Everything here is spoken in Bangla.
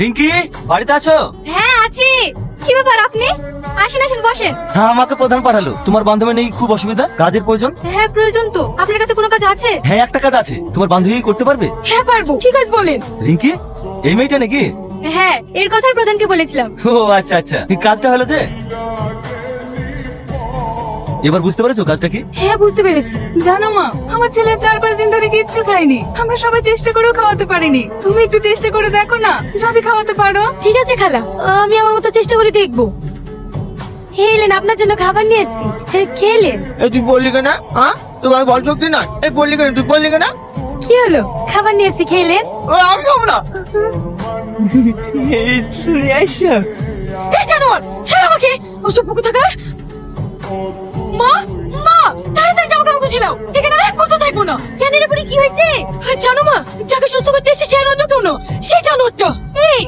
রিঙ্কি, বাড়িতে আছো? হ্যাঁ আছি। কি ব্যাপার আপনি? আসেন আসেন বসেন। হ্যাঁ, আমাকে প্রধান পাঠালো। তোমার বান্ধবী নেই, খুব অসুবিধা, কাজের প্রয়োজন। হ্যাঁ প্রয়োজন তো। আপনার কাছে কোনো কাজ আছে? হ্যাঁ, একটা কাজ আছে, তোমার বান্ধবী করতে পারবে? হ্যাঁ পারবো। ঠিক আছে বলেন। রিঙ্কি, এই মেয়েটা নাকি? হ্যাঁ এর কথাই প্রধানকে বলেছিলাম। ও আচ্ছা আচ্ছা, এই কাজটা হলো যে, এবার বুঝতে পেরেছো কাজটা কি? হ্যাঁ বুঝতে পেরেছি। জানো মা, আমার ছেলে 4-5 দিন ধরে কিচ্ছু খায়নি। আমরা সবাই চেষ্টা করেও খাওয়াতে পারিনি। তুমি একটু চেষ্টা করে দেখো না, যদি খাওয়াতে পারো। ঠিক আছে খালা, আমি আমার মতো চেষ্টা করে দেখবো। হেলেন আপনার জন্য খাবার নিয়ে এসেছি, খেলেন। এই তুই বললি কেন? হ্যাঁ, তোমার বল শক্তি না। এই বললি কেন? তুই বললি কেন? কি হলো? খাবার নিয়ে এসেছি, খেলেন। ও আমি খাবো না। তুমি আইসা এই জানোয়ার, ছেড়ে আমাকে। ওসব বুকু থাকার। মা মা, তাড়াতাড়ি জামা কাপড় গুছিয়ে এখানে আর এক মুহূর্ত থাকবো না। কেন রে পরে কি হয়েছে? জানো মা, যাকে সুস্থ করতে এসেছে সে আর অন্য কেউ না, সেই জানোয়ারটা। এই